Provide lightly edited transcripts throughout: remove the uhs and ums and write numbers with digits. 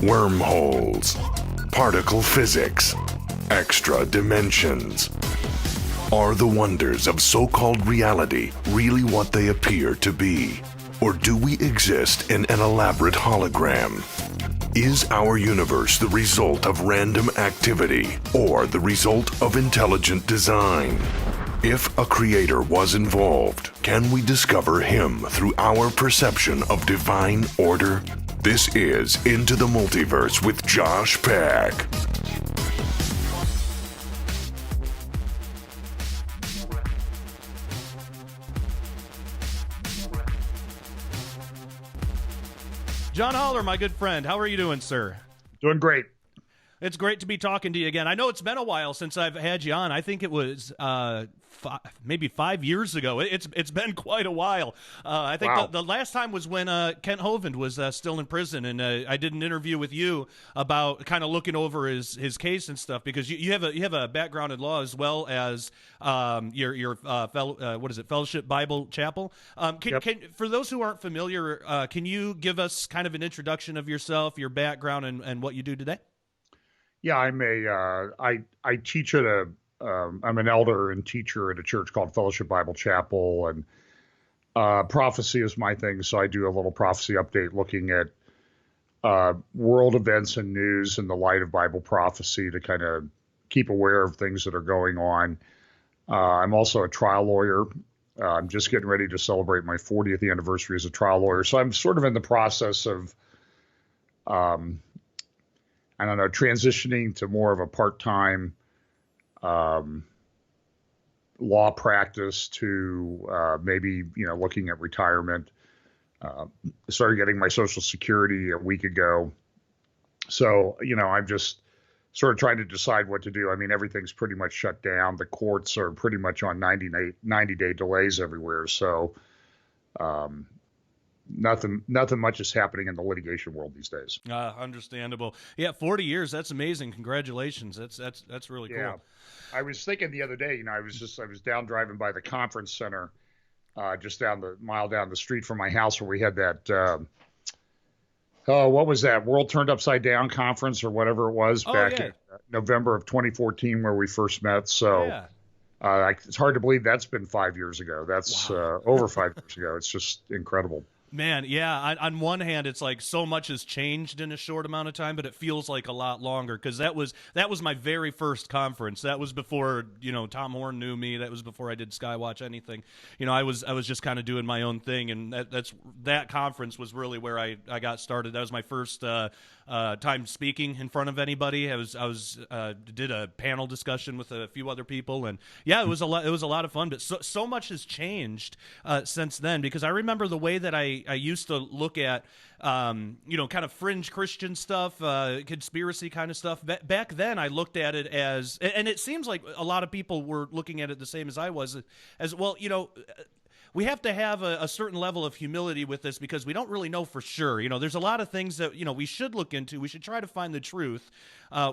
wormholes, particle physics, extra dimensions. Are the wonders of so-called reality really what they appear to be? Or do we exist in an elaborate hologram? Is our universe the result of random activity or the result of intelligent design? If a creator was involved, can we discover him through our perception of divine order? This is Into the Multiverse with Josh Peck. John Holler, my good friend, how are you doing, sir? Doing great. It's great to be talking to you again. I know it's been a while since I've had you on. I think it was maybe 5 years ago. It's been quite a while. I think Wow. the last time was when Kent Hovind was still in prison, and I did an interview with you about kind of looking over his case and stuff, because you have a background in law as well as your Fellowship Bible Chapel. For those who aren't familiar, can you give us kind of an introduction of yourself, your background, and what you do today? Yeah, I teach at I'm an elder and teacher at a church called Fellowship Bible Chapel, and prophecy is my thing. So I do a little prophecy update looking at world events and news in the light of Bible prophecy to kind of keep aware of things that are going on. I'm also a trial lawyer. I'm just getting ready to celebrate my 40th anniversary as a trial lawyer. So I'm sort of in the process of, transitioning to more of a part-time law practice to maybe, looking at retirement. Started getting my Social Security a week ago. So, I'm just sort of trying to decide what to do. I mean, everything's pretty much shut down. The courts are pretty much on 90-day delays everywhere. So, nothing much is happening in the litigation world these days. Understandable. Yeah, 40 years. That's amazing. Congratulations. That's really cool. Yeah. I was thinking the other day, I was down driving by the conference center, just mile down the street from my house, where we had that, what was that? World Turned Upside Down conference or whatever it was back in November of 2014, where we first met. So it's hard to believe that's been 5 years ago. That's over 5 years ago. It's just incredible. Man, yeah. On one hand, it's like so much has changed in a short amount of time, but it feels like a lot longer, because that was my very first conference. That was before Tom Horn knew me. That was before I did Skywatch anything. I was just kind of doing my own thing, and that conference was really where I got started. That was my first time speaking in front of anybody. I did a panel discussion with a few other people, and yeah, it was a lot of fun. But so much has changed since then, because I remember the way that I used to look at kind of fringe Christian stuff, conspiracy kind of stuff. Back then, I looked at it as, and it seems like a lot of people were looking at it the same as I was, as well. We have to have a certain level of humility with this, because we don't really know for sure. There's a lot of things that, we should look into. We should try to find the truth.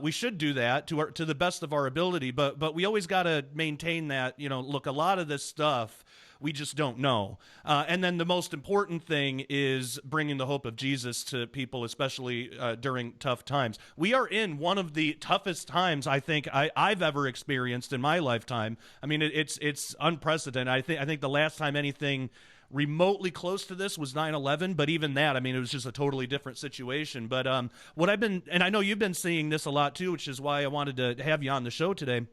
We should do that to the best of our ability, but we always got to maintain that, look, a lot of this stuff we just don't know. And then the most important thing is bringing the hope of Jesus to people, especially during tough times. We are in one of the toughest times I think I've ever experienced in my lifetime. I mean, it's unprecedented. I think the last time anything remotely close to this was 9/11, but even that, I mean, it was just a totally different situation. But what I've been, and I know you've been seeing this a lot too, which is why I wanted to have you on the show today.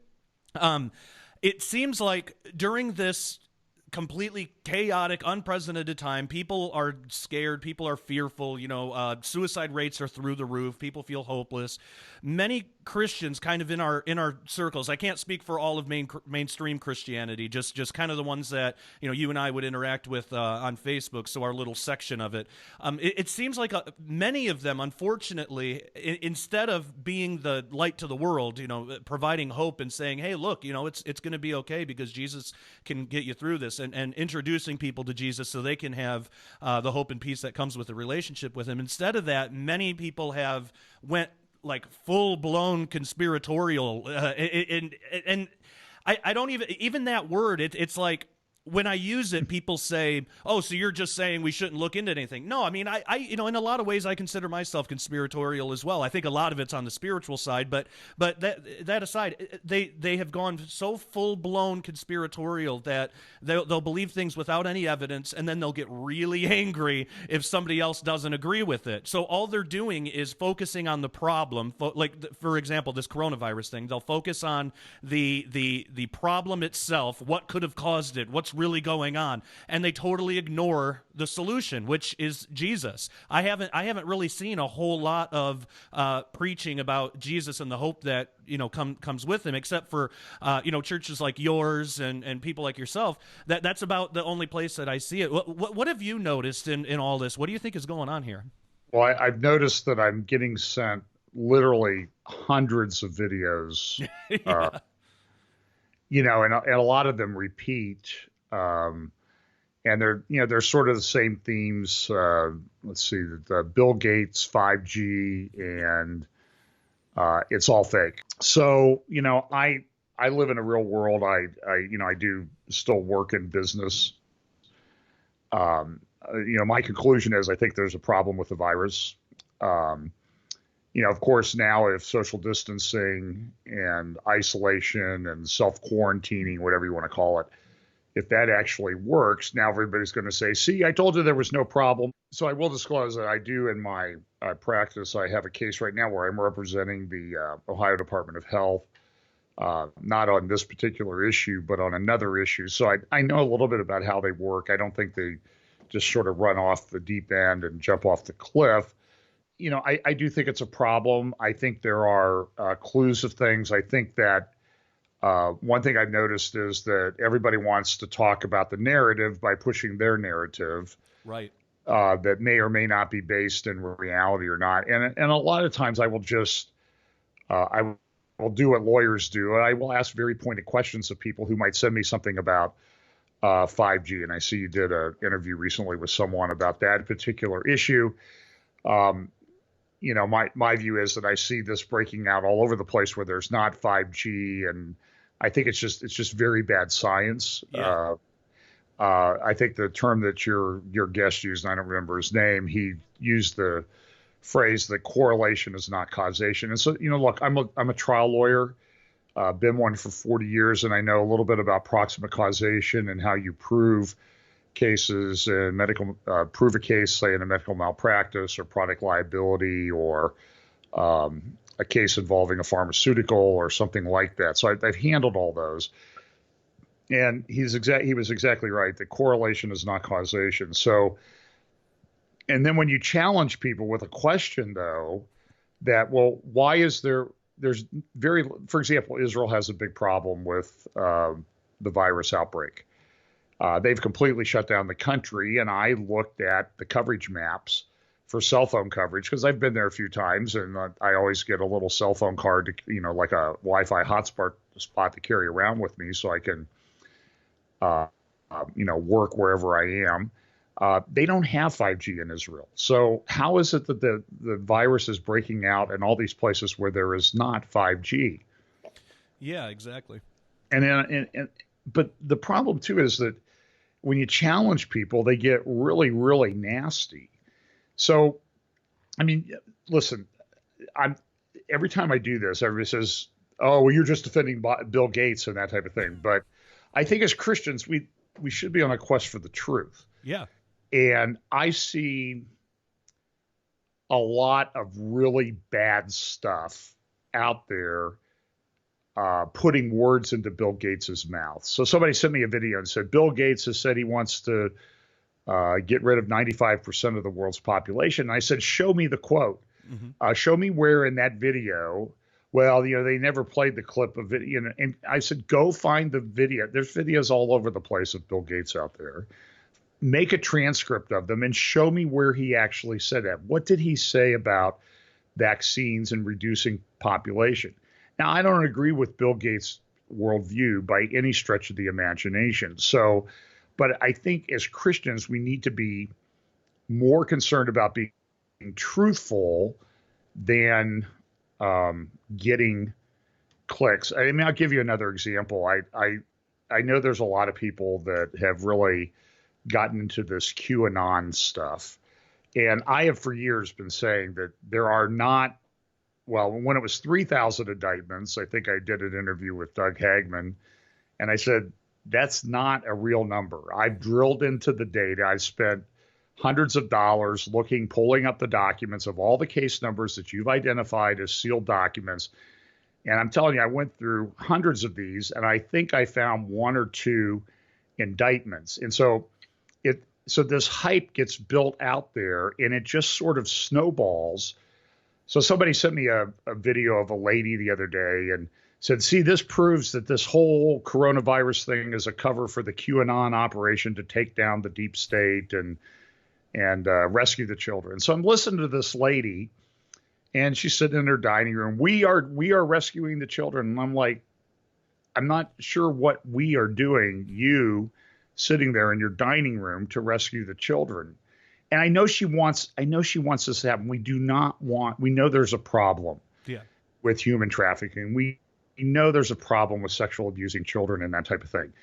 It seems like during this completely chaotic, unprecedented time, people are scared, people are fearful, suicide rates are through the roof, people feel hopeless. Many Christians kind of in our circles, I can't speak for all of mainstream Christianity, just kind of the ones that you and I would interact with on Facebook, so our little section of it. It seems like many of them, unfortunately, instead of being the light to the world, providing hope and saying, hey, look, it's going to be okay because Jesus can get you through this, and introducing people to Jesus so they can have the hope and peace that comes with a relationship with him. Instead of that, many people have went like full-blown conspiratorial, and I don't even that word, it's like when I use it, people say, "Oh, so you're just saying we shouldn't look into anything?" No, I mean, in a lot of ways, I consider myself conspiratorial as well. I think a lot of it's on the spiritual side, but that aside, they have gone so full blown conspiratorial that they'll believe things without any evidence, and then they'll get really angry if somebody else doesn't agree with it. So all they're doing is focusing on the problem. Like, for example, this coronavirus thing, they'll focus on the problem itself, what could have caused it, what's really going on, and they totally ignore the solution, which is Jesus. I haven't really seen a whole lot of preaching about Jesus and the hope that comes with him, except for churches like yours and people like yourself. That's about the only place that I see it. What have you noticed in all this? What do you think is going on here? Well, I've noticed that I'm getting sent literally hundreds of videos, Yeah. and a lot of them repeat. And they're sort of the same themes. Let's see, the Bill Gates 5G, and it's all fake. So, I live in a real world. I do still work in business. My conclusion is I think there's a problem with the virus. Of course, now if social distancing and isolation and self-quarantining, whatever you want to call it, if that actually works, now everybody's going to say, see, I told you there was no problem. So I will disclose that I do in my practice, I have a case right now where I'm representing the Ohio Department of Health, not on this particular issue, but on another issue. So I know a little bit about how they work. I don't think they just sort of run off the deep end and jump off the cliff. I do think it's a problem. I think there are clues of things. I think that one thing I've noticed is that everybody wants to talk about the narrative by pushing their narrative, Right. That may or may not be based in reality or not. And a lot of times I will just I will do what lawyers do. I will ask very pointed questions of people who might send me something about 5G. And I see you did an interview recently with someone about that particular issue. My view is that I see this breaking out all over the place where there's not 5G, and I think it's just very bad science. Yeah. I think the term that your guest used, and I don't remember his name, he used the phrase that correlation is not causation. And so, look, I'm a trial lawyer, been one for 40 years, and I know a little bit about proximate causation and how you prove cases in prove a case, say in a medical malpractice or product liability, or a case involving a pharmaceutical or something like that. So I've handled all those. And he was exactly right. The correlation is not causation. So, and then when you challenge people with a question, though, that, well, why is there's for example, Israel has a big problem with the virus outbreak. They've completely shut down the country, and I looked at the coverage maps for cell phone coverage because I've been there a few times, and I always get a little cell phone card to, like a Wi-Fi hotspot spot to carry around with me so I can, work wherever I am. They don't have 5G in Israel. So how is it that the virus is breaking out in all these places where there is not 5G? Yeah, exactly. But the problem too is that when you challenge people, they get really, really nasty. So, I mean, listen, every time I do this, everybody says, "Oh, well, you're just defending Bill Gates and that type of thing." But I think as Christians, we should be on a quest for the truth. Yeah. And I see a lot of really bad stuff out there, putting words into Bill Gates's mouth. So somebody sent me a video and said, Bill Gates has said he wants to get rid of 95% of the world's population. And I said, show me the quote. Mm-hmm. Show me where in that video. Well, they never played the clip of it. And I said, go find the video. There's videos all over the place of Bill Gates out there. Make a transcript of them and show me where he actually said that. What did he say about vaccines and reducing population? Now, I don't agree with Bill Gates' worldview by any stretch of the imagination. So, but I think as Christians, we need to be more concerned about being truthful than getting clicks. I mean, I'll give you another example. I know there's a lot of people that have really gotten into this QAnon stuff. And I have for years been saying that there are not, well, when it was 3,000 indictments, I think I did an interview with Doug Hagman, and I said, that's not a real number. I've drilled into the data. I've spent hundreds of dollars pulling up the documents of all the case numbers that you've identified as sealed documents. And I'm telling you, I went through hundreds of these, and I think I found one or two indictments. And so this hype gets built out there, and it just sort of snowballs. So somebody sent me a video of a lady the other day and said, see, this proves that this whole coronavirus thing is a cover for the QAnon operation to take down the deep state and rescue the children. So I'm listening to this lady, and she's sitting in her dining room. We are rescuing the children. And I'm like, I'm not sure what we are doing, you sitting there in your dining room to rescue the children. And I know she wants this to happen. We know there's a problem with human trafficking. We know there's a problem with sexual abusing children and that type of thing.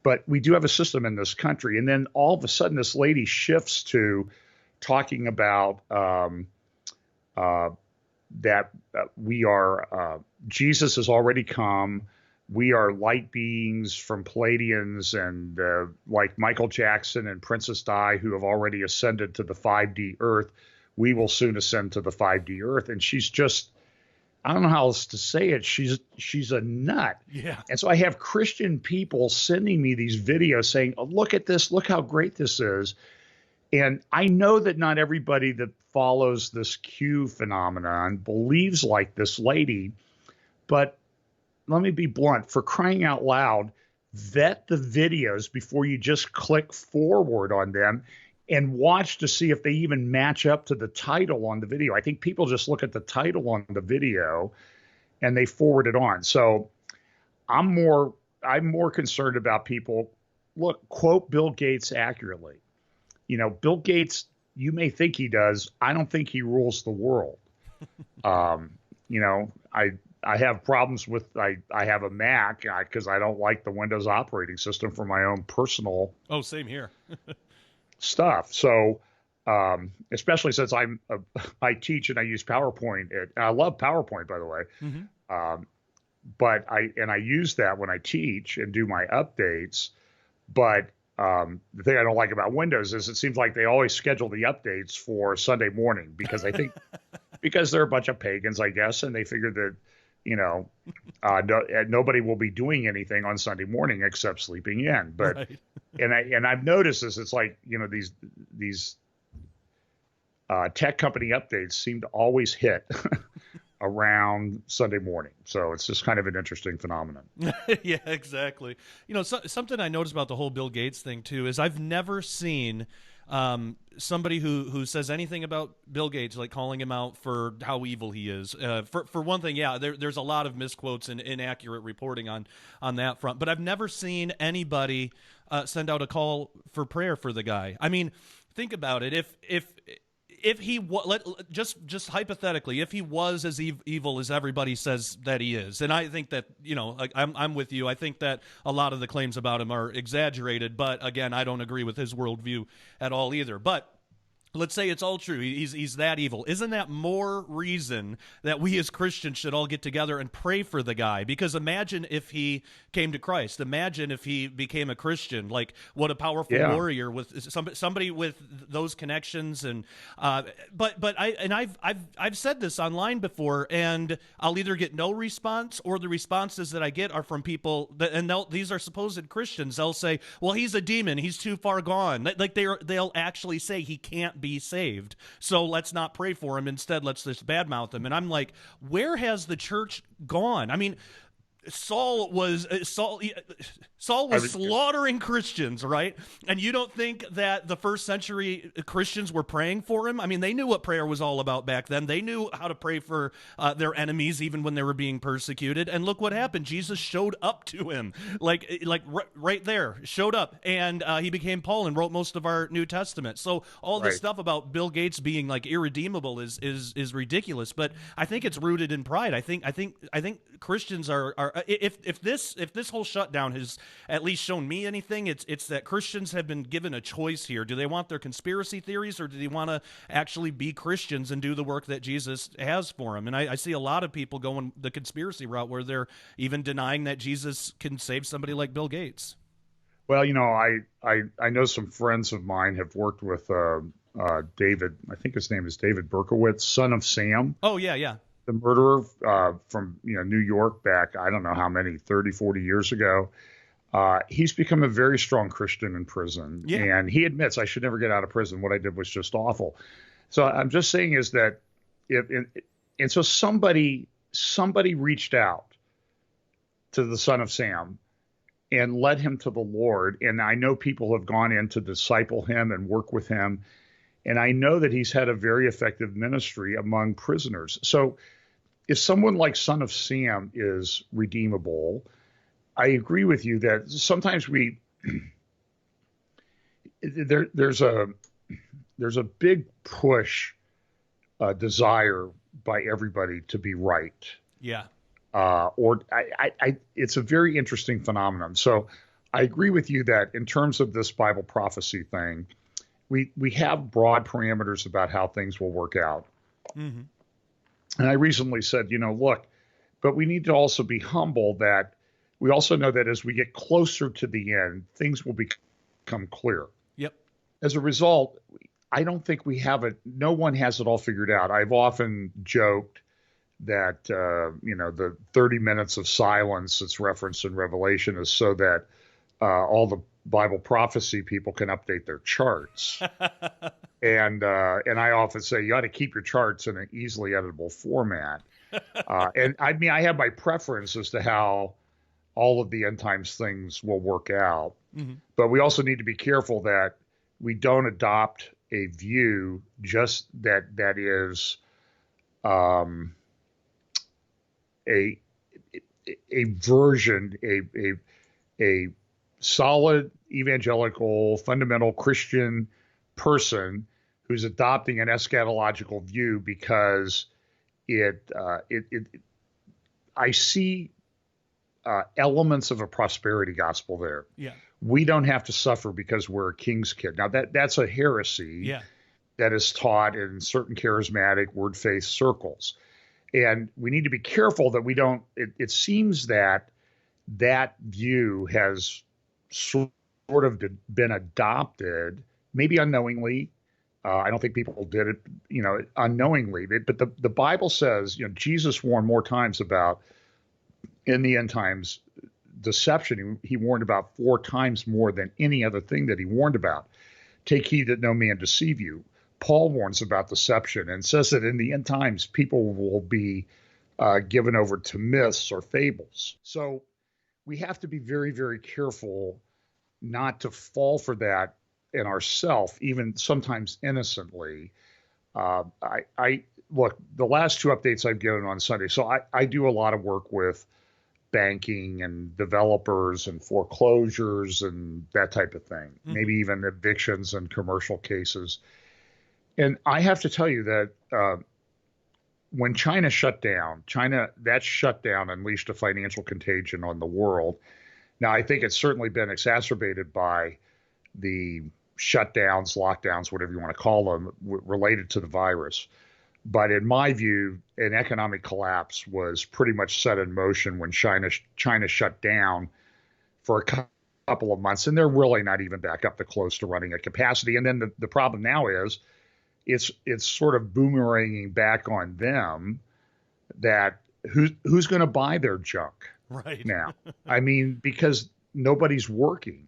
But we do have a system in this country. And then all of a sudden, this lady shifts to talking about that Jesus has already come. We are light beings from Pleiadians and like Michael Jackson and Princess Di, who have already ascended to the 5D Earth. We will soon ascend to the 5D Earth. And she's just, I don't know how else to say it. She's a nut. Yeah. And so I have Christian people sending me these videos saying, oh, look at this. Look how great this is. And I know that not everybody that follows this Q phenomenon believes like this lady, but let me be blunt, for crying out loud, vet the videos before you just click forward on them and watch to see if they even match up to the title on the video. I think people just look at the title on the video and they forward it on. So I'm more concerned about people, quote Bill Gates accurately. You know, Bill Gates, you may think he does. I don't think he rules the world. You know, I have problems with, I have a Mac because I don't like the Windows operating system for my own personal same here. stuff. So especially since I teach and I use PowerPoint. I love PowerPoint, by the way. Mm-hmm. But I use that when I teach and do my updates. But the thing I don't like about Windows is it seems like they always schedule the updates for Sunday morning because I think because they're a bunch of pagans, I guess, and they figure that, you know, nobody will be doing anything on Sunday morning except sleeping in. But right. and I've noticed this. It's like, you know, these tech company updates seem to always hit around Sunday morning. So it's just kind of an interesting phenomenon. Yeah, exactly. You know, something I noticed about the whole Bill Gates thing too is I've never seen somebody who says anything about Bill Gates, like calling him out for how evil he is. For one thing, yeah, there's a lot of misquotes and inaccurate reporting on that front. But I've never seen anybody send out a call for prayer for the guy. I mean, think about it. If he just hypothetically, if he was as evil as everybody says that he is, and I think that, you know, I'm with you. I think that a lot of the claims about him are exaggerated, but again, I don't agree with his worldview at all either. But let's say it's all true. He's that evil. Isn't that more reason that we as Christians should all get together and pray for the guy? Because imagine if he came to Christ. Imagine if he became a Christian. Like, what a powerful warrior with somebody with those connections. And I've said this online before, and I'll either get no response, or the responses that I get are from people that, these are supposed Christians. They'll say, "Well, he's a demon. He's too far gone." Like they'll actually say he can't be saved, so let's not pray for him. Instead, let's just badmouth him. And I'm like, where has the church gone? I mean, Saul was slaughtering Christians, right? And you don't think that the first century Christians were praying for him? I mean, they knew what prayer was all about back then. They knew how to pray for their enemies, even when they were being persecuted. And look what happened. Jesus showed up to him, like right there, showed up, and he became Paul and wrote most of our New Testament. So all this stuff about Bill Gates being like irredeemable is ridiculous. But I think it's rooted in pride. I think Christians are if this whole shutdown has at least shown me anything, it's that Christians have been given a choice here. Do they want their conspiracy theories, or do they want to actually be Christians and do the work that Jesus has for them? And I see a lot of people going the conspiracy route, where they're even denying that Jesus can save somebody like Bill Gates. Well, I know some friends of mine have worked with David. I think his name is David Berkowitz, son of Sam. Oh, yeah. The murderer from New York back, I don't know how many, 30, 40 years ago. He's become a very strong Christian in prison. Yeah. And he admits, I should never get out of prison. What I did was just awful. So I'm just saying is that so somebody reached out to the son of Sam and led him to the Lord. And I know people have gone in to disciple him and work with him. And I know that he's had a very effective ministry among prisoners. So if someone like Son of Sam is redeemable, I agree with you that sometimes there's a big push, desire by everybody to be right. Yeah. It's a very interesting phenomenon. So I agree with you that in terms of this Bible prophecy thing, we have broad parameters about how things will work out. Mm-hmm. And I recently said, look, but we need to also be humble that we also know that as we get closer to the end, things will become clear. Yep. As a result, I don't think no one has it all figured out. I've often joked that, the 30 minutes of silence that's referenced in Revelation is so that all the Bible prophecy people can update their charts. And I often say you ought to keep your charts in an easily editable format. And I have my preference as to how all of the end times things will work out. Mm-hmm. But we also need to be careful that we don't adopt a view just that is a version, a solid evangelical fundamental Christian person who's adopting an eschatological view because I see elements of a prosperity gospel there. Yeah. We don't have to suffer because we're a king's kid. Now that's a heresy. Yeah. That is taught in certain charismatic word-faith circles. And we need to be careful that we don't, it seems that view has sort of been adopted, maybe unknowingly. I don't think people did it, unknowingly. But the Bible says, Jesus warned more times about, in the end times, deception. He warned about 4 times more than any other thing that he warned about. Take heed that no man deceive you. Paul warns about deception and says that in the end times, people will be given over to myths or fables. So we have to be very, very careful not to fall for that in ourselves, even sometimes innocently. I look, the last 2 updates I've given on Sunday. So I do a lot of work with banking and developers and foreclosures and that type of thing, maybe even evictions and commercial cases. And I have to tell you that when China shut down, that shutdown unleashed a financial contagion on the world. Now, I think it's certainly been exacerbated by the shutdowns, lockdowns, whatever you want to call them, related to the virus. But in my view, an economic collapse was pretty much set in motion when China shut down for a couple of months, and they're really not even back up to close to running at capacity. And then the problem now is it's sort of boomeranging back on them that who's going to buy their junk right now? I mean, because nobody's working.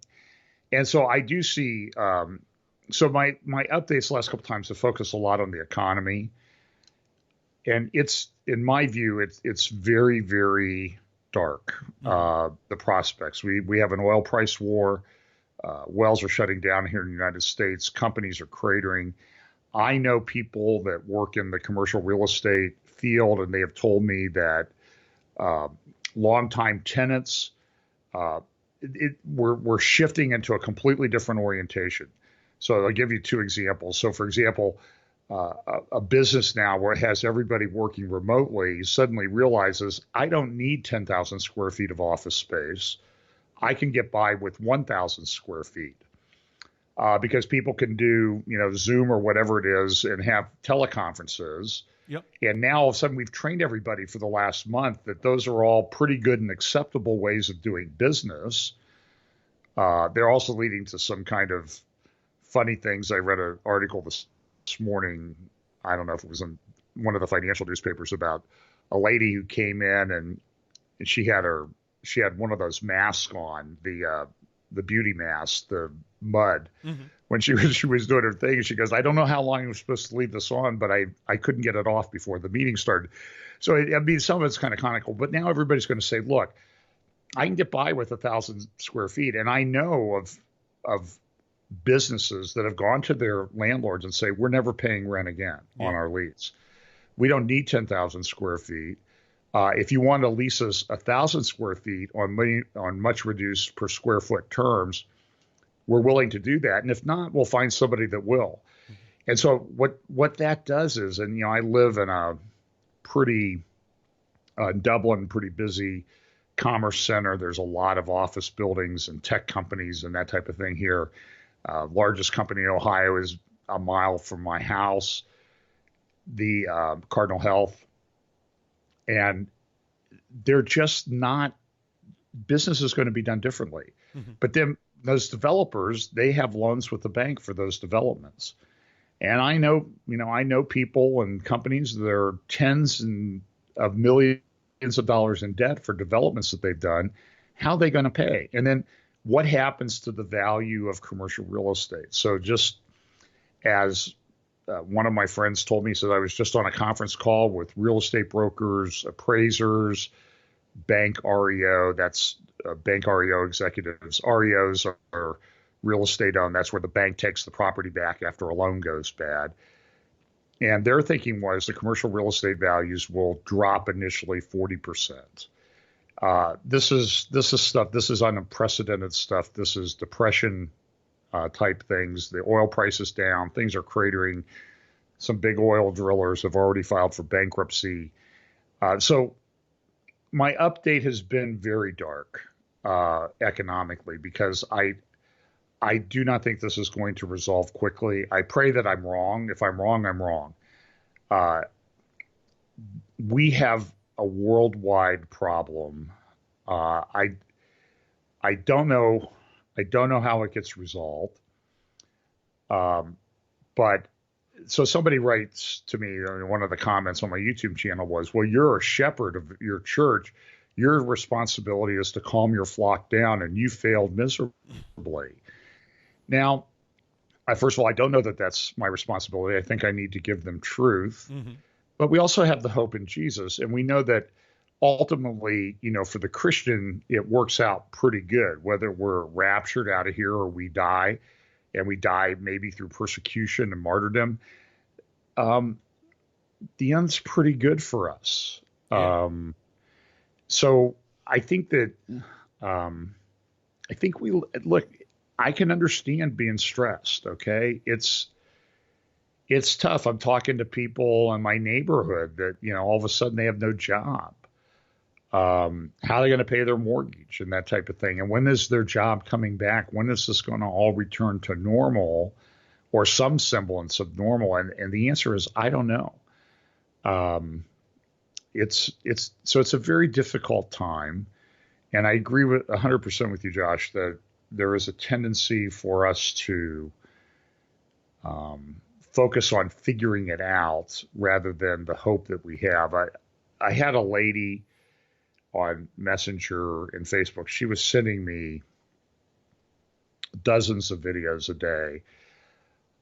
And so I do see, so my updates the last couple of times have focused a lot on the economy. And it's, in my view, it's very, very dark, the prospects. We have an oil price war. Wells are shutting down here in the United States. Companies are cratering. I know people that work in the commercial real estate field, and they have told me that longtime tenants, we're shifting into a completely different orientation. So I'll give you 2 examples. So, for example, a business now where it has everybody working remotely suddenly realizes I don't need 10,000 square feet of office space. I can get by with 1,000 square feet because people can do, Zoom or whatever it is and have teleconferences. Yep. And now all of a sudden we've trained everybody for the last month that those are all pretty good and acceptable ways of doing business. They're also leading to some kind of funny things. I read an article this morning. I don't know if it was in one of the financial newspapers about a lady who came in and she had one of those masks on, the beauty mask, the mud. Mm-hmm. When she was doing her thing, she goes, I don't know how long I was supposed to leave this on, but I couldn't get it off before the meeting started. So some of it's kind of comical, but now everybody's going to say, look, I can get by with 1,000 square feet. And I know of businesses that have gone to their landlords and say, we're never paying rent again on our lease. We don't need 10,000 square feet. If you want to lease us 1,000 square feet on much reduced per square foot terms, we're willing to do that. And if not, we'll find somebody that will. Mm-hmm. And so what that does is, and I live in a pretty Dublin, pretty busy commerce center. There's a lot of office buildings and tech companies and that type of thing here. Largest company in Ohio is a mile from my house, the Cardinal Health. And they're just not, business is going to be done differently. Mm-hmm. But then those developers, they have loans with the bank for those developments. And I know people and companies that are tens of millions of dollars in debt for developments that they've done. How are they going to pay? And then what happens to the value of commercial real estate? So just as one of my friends told me, he said, I was just on a conference call with real estate brokers, appraisers, bank REO, that's bank REO executives. REOs are real estate owned. That's where the bank takes the property back after a loan goes bad. And their thinking was the commercial real estate values will drop initially 40%. This is stuff. This is unprecedented stuff. This is depression type things. The oil price is down. Things are cratering. Some big oil drillers have already filed for bankruptcy. So my update has been very dark economically because I do not think this is going to resolve quickly. I pray that I'm wrong. If I'm wrong, I'm wrong. We have a worldwide problem. I don't know. I don't know how it gets resolved. But so somebody writes to me, one of the comments on my YouTube channel was, well, you're a shepherd of your church. Your responsibility is to calm your flock down, and you failed miserably. Now, first of all, I don't know that that's my responsibility. I think I need to give them truth. Mm-hmm. But we also have the hope in Jesus. And we know that ultimately, for the Christian, it works out pretty good, whether we're raptured out of here or we die, and we die maybe through persecution and martyrdom. The end's pretty good for us. Yeah. So I think that, I can understand being stressed. Okay. It's tough. I'm talking to people in my neighborhood that, all of a sudden they have no job. How are they going to pay their mortgage and that type of thing? And when is their job coming back? When is this going to all return to normal or some semblance of normal? And the answer is, I don't know. It's a very difficult time. And I agree with 100% with you, Josh, that there is a tendency for us to focus on figuring it out rather than the hope that we have. I had a lady on Messenger and Facebook. She was sending me dozens of videos a day,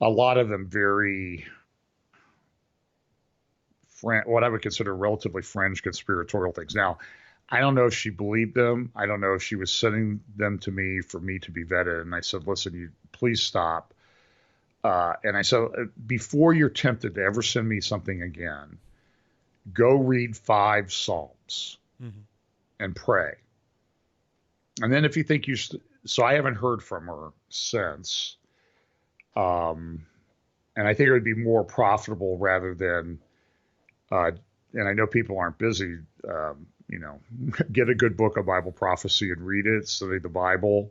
a lot of them very what I would consider relatively fringe conspiratorial things. Now, I don't know if she believed them. I don't know if she was sending them to me for me to be vetted. And I said, listen, you please stop. And I said, before you're tempted to ever send me something again, go read 5 Psalms and pray. And then if you think so I haven't heard from her since. And I think it would be more profitable rather than, and I know people aren't busy, get a good book of Bible prophecy and read it, study the Bible,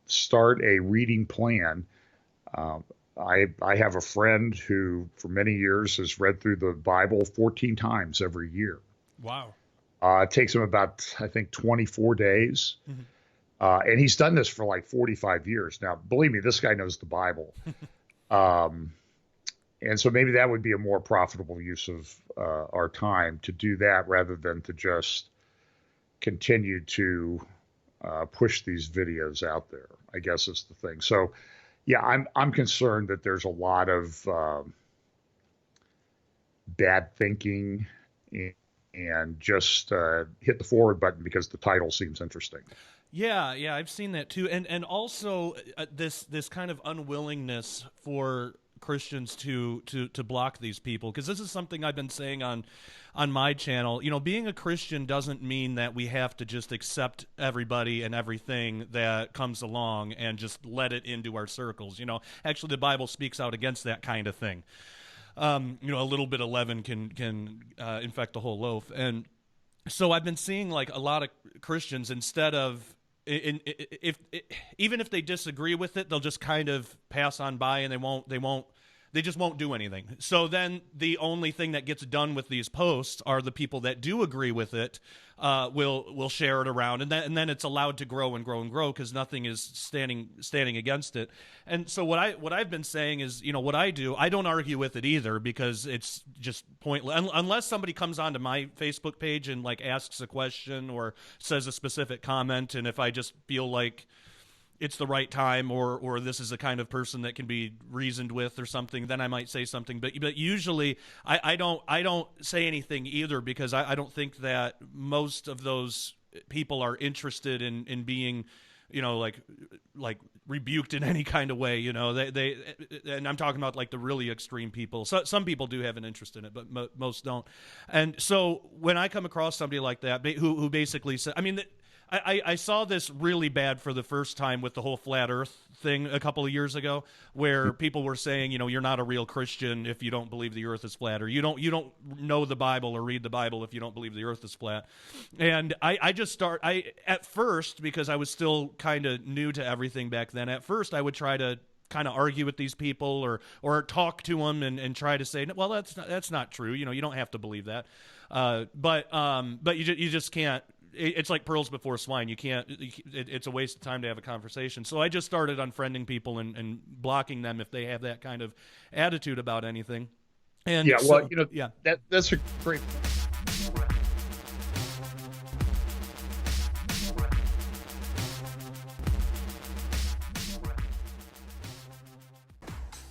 start a reading plan. I have a friend who for many years has read through the Bible 14 times every year. Wow. It takes him about, I think, 24 days. And he's done this for like 45 years. Now, believe me, this guy knows the Bible. And so maybe that would be a more profitable use of our time to do that rather than to just continue to push these videos out there, I guess is the thing. So, yeah, I'm concerned that there's a lot of bad thinking and just hit the forward button because the title seems interesting. Yeah, I've seen that too, and also this kind of unwillingness for Christians to block these people, because this is something I've been saying on my channel. Being a Christian doesn't mean that we have to just accept everybody and everything that comes along and just let it into our circles. Actually, the Bible speaks out against that kind of thing. A little bit of leaven can infect the whole loaf, and so I've been seeing like a lot of Christians, instead of even if they disagree with it, they'll just kind of pass on by, and they just won't do anything. So then the only thing that gets done with these posts are the people that do agree with it will share it around, and then it's allowed to grow and grow and grow because nothing is standing against it. And so what I've been saying is, what I do, I don't argue with it either, because it's just pointless unless somebody comes onto my Facebook page and like asks a question or says a specific comment, and if I just feel like it's the right time, or this is the kind of person that can be reasoned with or something, then I might say something. But usually I don't say anything either, because I don't think that most of those people are interested in being, like rebuked in any kind of way. They and I'm talking about like the really extreme people. So some people do have an interest in it, but most don't. And so when I come across somebody like that who basically said, I saw this really bad for the first time with the whole flat earth thing a couple of years ago, where people were saying, you're not a real Christian if you don't believe the earth is flat, or you don't know the Bible or read the Bible if you don't believe the earth is flat. And at first, because I was still kind of new to everything back then, at first I would try to kind of argue with these people or talk to them and try to say, well, that's not true. You don't have to believe that. But you just can't. It's like pearls before swine. You can't. It's a waste of time to have a conversation. So I just started unfriending people and blocking them if they have that kind of attitude about anything. And yeah, well, that's a great.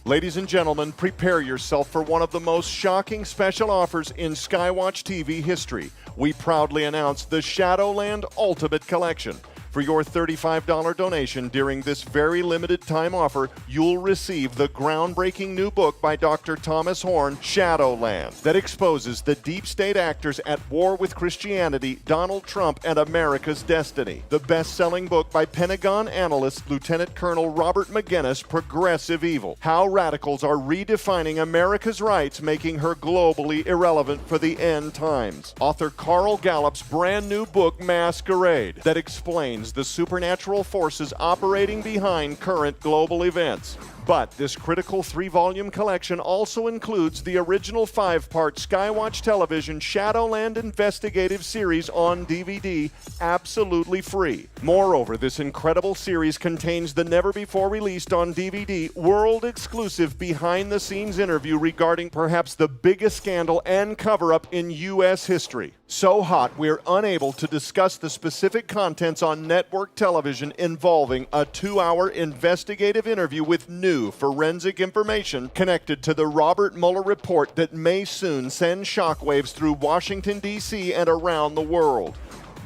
Ladies and gentlemen, prepare yourself for one of the most shocking special offers in Skywatch TV history. We proudly announce the Shadowland Ultimate Collection. For your $35 donation during this very limited time offer, you'll receive the groundbreaking new book by Dr. Thomas Horn, Shadowland, that exposes the deep state actors at war with Christianity, Donald Trump, and America's destiny. The best-selling book by Pentagon analyst Lieutenant Colonel Robert McGinnis, Progressive Evil: How Radicals Are Redefining America's Rights, Making Her Globally Irrelevant for the End Times. Author Carl Gallup's brand new book, Masquerade, that explains the supernatural forces operating behind current global events. But this critical 3-volume collection also includes the original 5-part Skywatch Television Shadowland Investigative Series on DVD, absolutely free. Moreover, this incredible series contains the never-before-released on DVD, world-exclusive behind-the-scenes interview regarding perhaps the biggest scandal and cover-up in U.S. history. So hot, we're unable to discuss the specific contents on network television involving a 2-hour investigative interview with new forensic information connected to the Robert Mueller report that may soon send shockwaves through Washington, D.C. and around the world.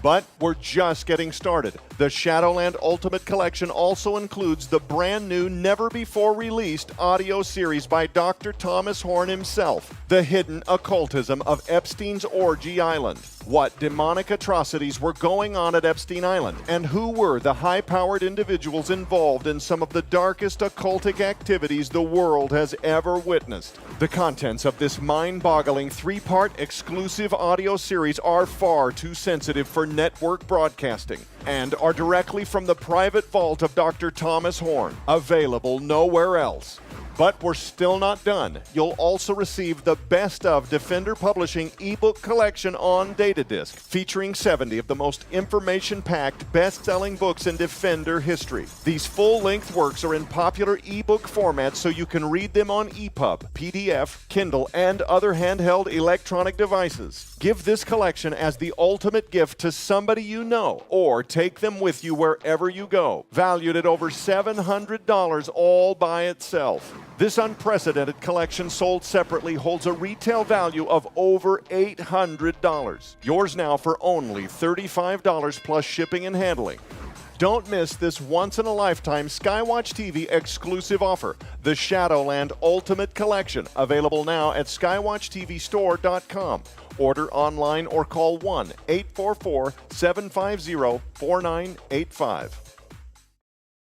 But we're just getting started. The Shadowland Ultimate Collection also includes the brand new, never-before-released audio series by Dr. Thomas Horn himself, The Hidden Occultism of Epstein's Orgy Island. What demonic atrocities were going on at Epstein Island, and who were the high-powered individuals involved in some of the darkest occultic activities the world has ever witnessed. The contents of this mind-boggling 3-part exclusive audio series are far too sensitive for network broadcasting and are directly from the private vault of Dr. Thomas Horn, available nowhere else. But we're still not done. You'll also receive the Best of Defender Publishing ebook collection on data disc, featuring 70 of the most information-packed, best-selling books in Defender history. These full-length works are in popular ebook formats, so you can read them on EPUB, PDF, Kindle, and other handheld electronic devices. Give this collection as the ultimate gift to somebody you know, or take them with you wherever you go. Valued at over $700 all by itself. This unprecedented collection sold separately holds a retail value of over $800. Yours now for only $35 plus shipping and handling. Don't miss this once-in-a-lifetime Skywatch TV exclusive offer, the Shadowland Ultimate Collection, available now at skywatchtvstore.com. Order online or call 1-844-750-4985.